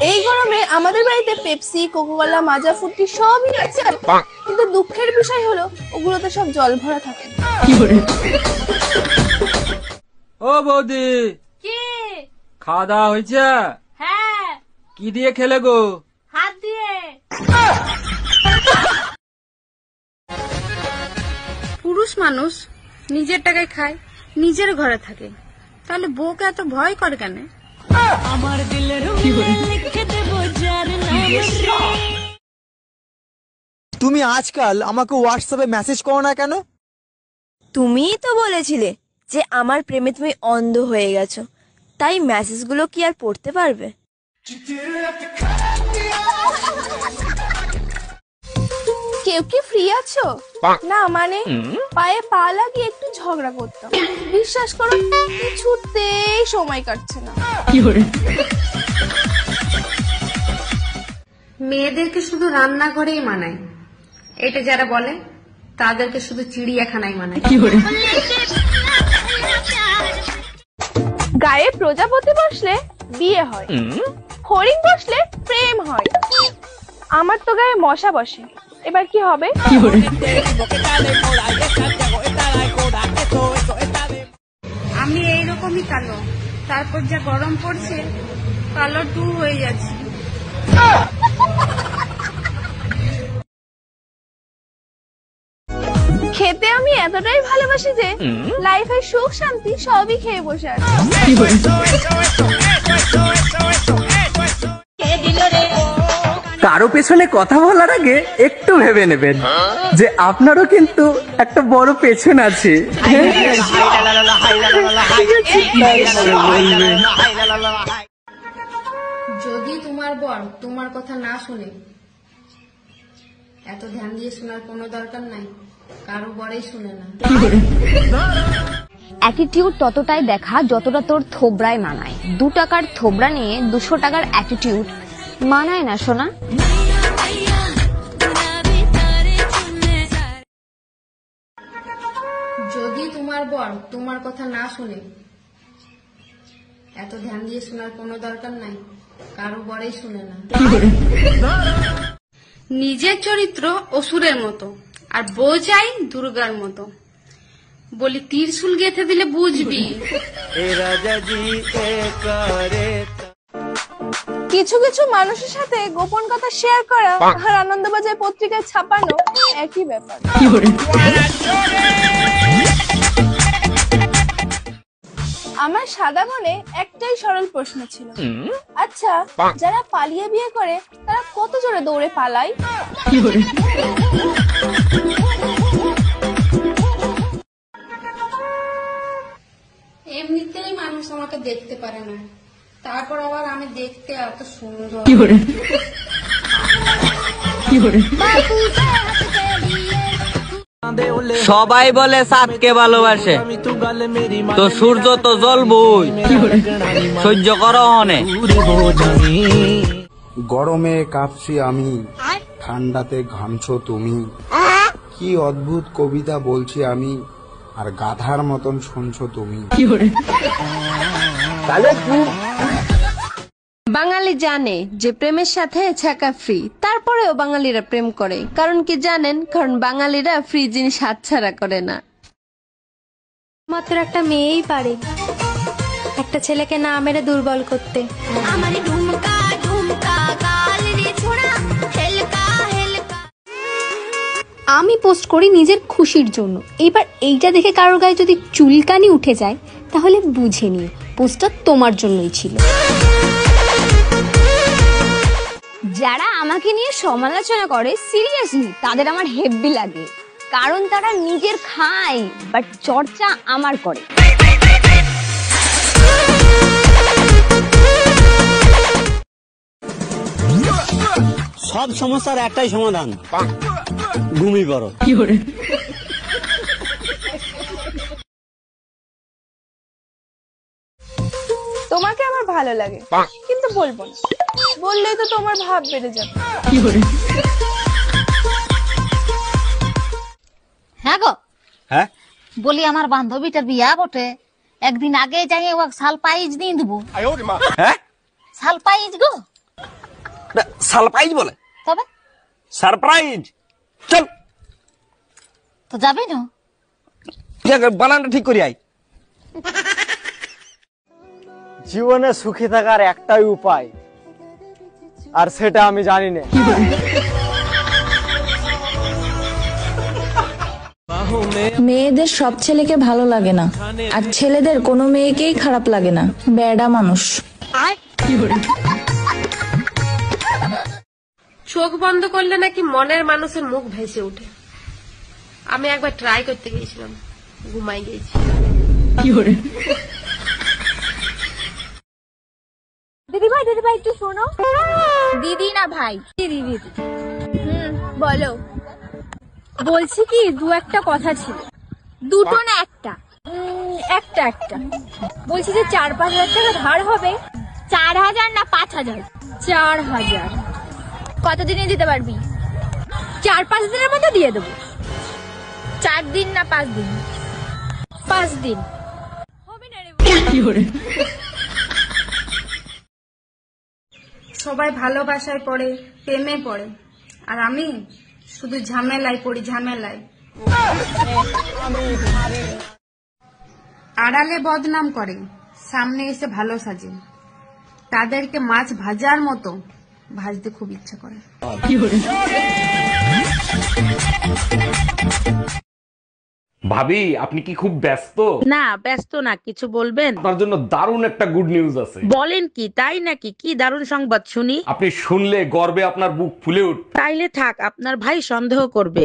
এই গরমে আমাদের বাড়িতে পেপসি, কোকাকোলা, মাজা, ফ্রুটি সবই আছে, কিন্তু দুঃখের বিষয় হলো ওগুলোতে সব জল ভরা থাকে। ও বৌদি, কি খাওয়া দাওয়া হয়েছে? হ্যাঁ, কি দিয়ে খেলে গো? হাত দিয়ে। পুরুষ মানুষ নিজের টাকায় খায়, নিজের ঘরে থাকে, তাহলে বউকে এত ভয় করে কেন? আমার দিলের লিখে দেব যার নাম। তুমি আজকাল আমাকে হোয়াটসঅ্যাপে মেসেজ করো না কেন? তুমিই তো বলেছিলে যে আমার প্রেমে তুমি অন্ধ হয়ে গেছো, তাই মেসেজগুলো কি আর পড়তে পারবে? কেউ কি ফ্রি আছো? না মানে পায়ে পা লাগিয়ে একটু ঝগড়া করতাম, বিশ্বাস করো কিছুতেই সময় কাটছে না। মেয়েদেরকে শুধু রান্নাঘরেই মানায়, এটা যারা বলে তাদেরকে শুধু চিড়িয়াখানায় মানায়। গায়ে প্রজাপতি বসলে বিয়ে হয়, হরিণ বসলে প্রেম হয়, আমার তো গায়ে মশা বসে, এবার কি হবে? আমি এইরকমই কালো, তারপর যা গরম পড়ছে কালো টু হয়ে যাচ্ছে। খেতে আমি এতটাই ভালোবাসি যে লাইফের সুখ শান্তি সবই খেয়ে বসে আছি। কারো পেছনে কথা বলার আগে একটু ভেবে নেবেন যে আপনারও কিন্তু একটা বড় পেছন আছে। যদি তোমার বর তোমার কথা না শুনে, এত ধ্যান দিয়ে শোনার কোনো দরকার নাই, কারো বরেই শুনে না। অ্যাটিটিউড ততটাই দেখা যতটা তোর থোবরায় মানায়। 2 টাকার থোবরা নিয়ে 200 টাকার অ্যাটিটিউড মানায় না সোনা। যদি তোমার বর তোমার কথা না শুনে, এত ধ্যান দিয়ে শোনার কোনো দরকার নাই, কারো বরেই শুনে না। নিজের চরিত্র অসুরের মতো, আর বউ চাই দুর্গার মতো। বলি ত্রিশূল গেঁথে দিলে বুঝবি। কিছু কিছু মানুষের সাথে গোপন কথা শেয়ার করা আর আনন্দবাজার পত্রিকায় ছাপানো একই ব্যাপার। আমার সাদা মনে একটাই সরল প্রশ্ন ছিল, আচ্ছা যারা পালিয়ে বিয়ে করে তারা কত জোরে দৌড়ে পালায়? এমনিতেই মানুষ আমাকে দেখতে পারে না, তারপর আবার আমি দেখতে এত সুন্দর। সবাই বলে চাঁদকে ভালোবাসে, তো সূর্য তো জ্বলবই, সহ্য করো অনেক। গরমে কাঁপছি আমি, ঠান্ডাতে ঘামছো তুমি। কি অদ্ভুত কবিতা বলছি আমি, আর গাধার মতন শুনছো তুমি। বাঙালি জানে যে প্রেমের সাথে ছাকা ফ্রি, তারপরেও বাঙালিরা প্রেম করে। কারণ কি জানেন? কারণ বাঙালিরা ফ্রি জিনিস হাতছাড়া করে না। মাত্র একটা মেয়েই পারে একটা ছেলেকে না মেরে দুর্বল করতে। আমি পোস্ট করি নিজের খুশির জন্য, এবার এইটা দেখে কারোর গায়ে যদি চুলকানি উঠে যায় তাহলে বুঝে নিও পোস্টটা তোমার জন্যই ছিল। যারা আমাকে নিয়ে সমালোচনা করে সিরিয়াসলি তাদের আমার হেব্বি লাগে, কারণ তারা নিজের খায় বাট চর্চা আমার করে। সব সমস্যার একটাই সমাধান, ঘুমিয়ে পড়ো। তোমাকে আমার ভালো লাগে কিন্তু বলবো না, বললেই তো তোমার ভাব বেড়ে যাবে। হ্যাঁ গো, হ্যাঁ বলি আমার বান্ধবীটার বিয়া বটে, একদিন আগে যাই শাল পাইজ দিয়ে দেবো। হ্যাঁ শাল পাইজ গো সারপ্রাইজ বলে। তবে সারপ্রাইজ। চল তো যাবি না? বানানটা ঠিক করি আই। জীবনে সুখী থাকার একটাই উপায়, আর সেটা আমি জানি না। মেয়েদের সব ছেলেকে ভালো লাগে না, আর ছেলেদের কোনো মেয়েকেই খারাপ লাগে না। বেডা মানুষ। চোখ বন্ধ করলে নাকি মনের মানুষের মুখ ভেসে ওঠে। আমি একবার ট্রাই করতে গিয়েছিলাম, ঘুমাই গেছি। দিদি ভাই একটু শোনো। দিদি না ভাই, দিদি। বলো। বলছি কি, দু একটা কথা ছিল। দুটো না একটা? একটা। বলছি যে 4-5 হাজার টাকা ধার হবে। 4,000 না 5,000? 4,000। কতদিনে দিতে পারবি? 4-5 দিনের মধ্যে দিয়ে দেবো। 4 দিন না 5 দিন? 5 দিন। সবাই ভালোবাসায় পড়ে, প্রেমে পড়ে, আর আমি শুধু ঝামেলায় পড়ি, ঝামেলায়। আড়ালে বদনাম করে, সামনে এসে ভালো সাজে। তাদেরকে মাছ ভাজার মতো ভাজতে খুব ইচ্ছা করে। ভাবি, আপনি কি খুব ব্যস্ত? না, ব্যস্ত না, কিছু বলবেন? আপনার জন্য দারুণ একটা গুড নিউজ আছে। বলেন কি? তাই নাকি? কি দারুণ সংবাদ শুনি। আপনি শুনলে গর্বে আপনার বুক ফুলে উঠবে। তাইলে থাক, আপনার ভাই সন্দেহ করবে।